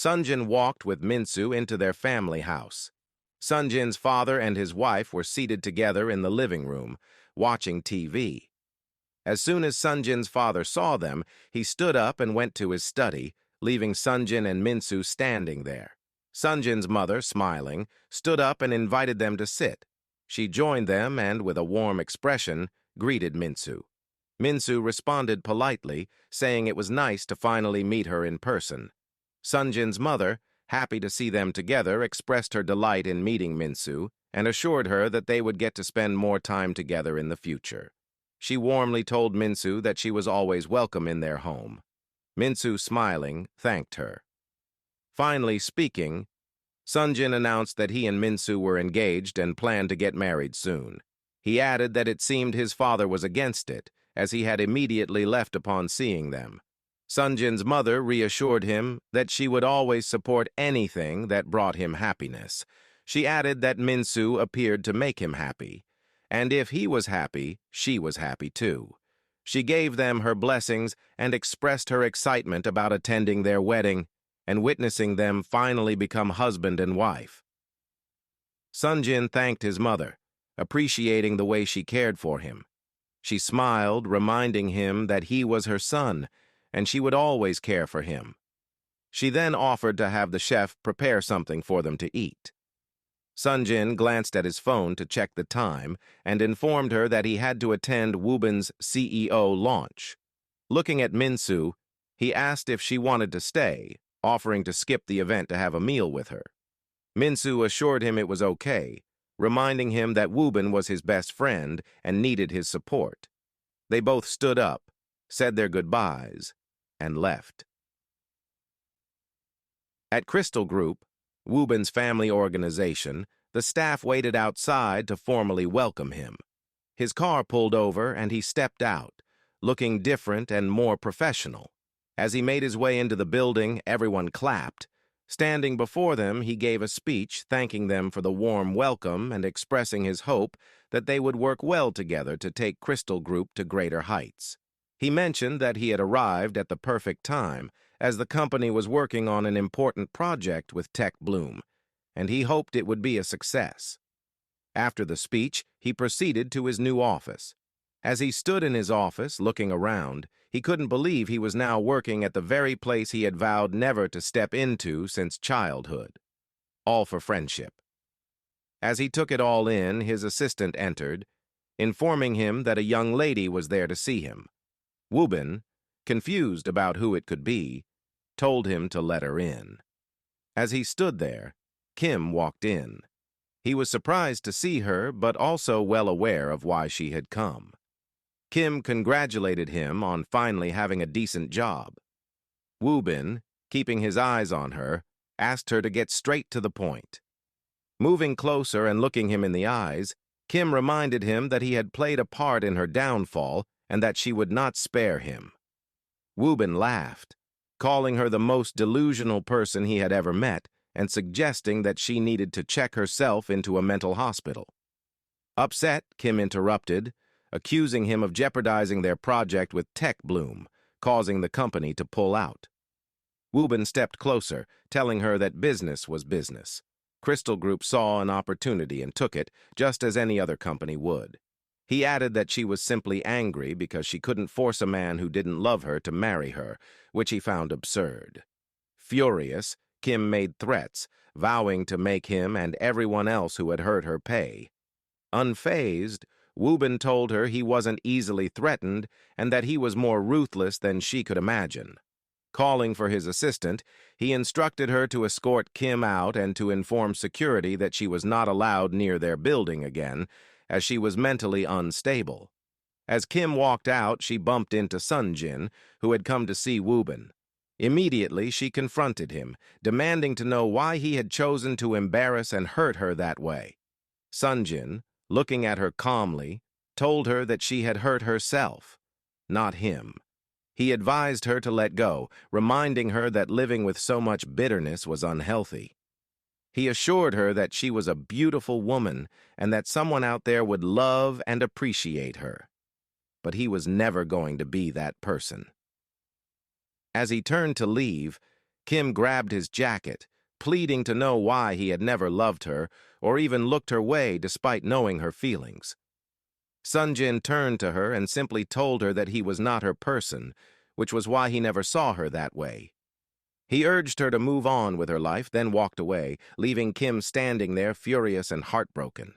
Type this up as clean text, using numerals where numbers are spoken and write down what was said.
Sunjin walked with Minsu into their family house. Sunjin's father and his wife were seated together in the living room, watching TV. As soon as Sunjin's father saw them, he stood up and went to his study, leaving Sunjin and Minsu standing there. Sunjin's mother, smiling, stood up and invited them to sit. She joined them and, with a warm expression, greeted Minsu. Minsu responded politely, saying it was nice to finally meet her in person. Sunjin's mother, happy to see them together, expressed her delight in meeting Minsu and assured her that they would get to spend more time together in the future. She warmly told Minsu that she was always welcome in their home. Minsu, smiling, thanked her. Finally speaking, Sunjin announced that he and Minsu were engaged and planned to get married soon. He added that it seemed his father was against it, as he had immediately left upon seeing them. Sunjin's mother reassured him that she would always support anything that brought him happiness. She added that Minsu appeared to make him happy, and if he was happy, she was happy too. She gave them her blessings and expressed her excitement about attending their wedding and witnessing them finally become husband and wife. Sunjin thanked his mother, appreciating the way she cared for him. She smiled, reminding him that he was her son, and she would always care for him. She then offered to have the chef prepare something for them to eat. Sunjin glanced at his phone to check the time and informed her that he had to attend Wuin's CEO launch. Looking at Minsu, he asked if she wanted to stay, offering to skip the event to have a meal with her. Minsu assured him it was okay, reminding him that Wuin was his best friend and needed his support. They both stood up, said their goodbyes, and left. At Crystal Group, Wuin's family organization, the staff waited outside to formally welcome him. His car pulled over and he stepped out, looking different and more professional. As he made his way into the building, everyone clapped. Standing before them, he gave a speech thanking them for the warm welcome and expressing his hope that they would work well together to take Crystal Group to greater heights. He mentioned that he had arrived at the perfect time, as the company was working on an important project with Tech Bloom, and he hoped it would be a success. After the speech, he proceeded to his new office. As he stood in his office, looking around, he couldn't believe he was now working at the very place he had vowed never to step into since childhood. All for friendship. As he took it all in, his assistant entered, informing him that a young lady was there to see him. Wuin, confused about who it could be, told him to let her in. As he stood there, Kim walked in. He was surprised to see her, but also well aware of why she had come. Kim congratulated him on finally having a decent job. Wuin, keeping his eyes on her, asked her to get straight to the point. Moving closer and looking him in the eyes, Kim reminded him that he had played a part in her downfall and that she would not spare him. Wuin laughed, calling her the most delusional person he had ever met and suggesting that she needed to check herself into a mental hospital. Upset, Kim interrupted, accusing him of jeopardizing their project with Tech Bloom, causing the company to pull out. Wuin stepped closer, telling her that business was business. Crystal Group saw an opportunity and took it, just as any other company would. He added that she was simply angry because she couldn't force a man who didn't love her to marry her, which he found absurd. Furious, Kim made threats, vowing to make him and everyone else who had hurt her pay. Unfazed, Wuin told her he wasn't easily threatened and that he was more ruthless than she could imagine. Calling for his assistant, he instructed her to escort Kim out and to inform security that she was not allowed near their building again, as she was mentally unstable. As Kim walked out, she bumped into Sunjin, who had come to see Wuin. Immediately, she confronted him, demanding to know why he had chosen to embarrass and hurt her that way. Sunjin, looking at her calmly, told her that she had hurt herself, not him. He advised her to let go, reminding her that living with so much bitterness was unhealthy. He assured her that she was a beautiful woman and that someone out there would love and appreciate her. But he was never going to be that person. As he turned to leave, Kim grabbed his jacket, pleading to know why he had never loved her or even looked her way despite knowing her feelings. Sunjin turned to her and simply told her that he was not her person, which was why he never saw her that way. He urged her to move on with her life, then walked away, leaving Kim standing there furious and heartbroken.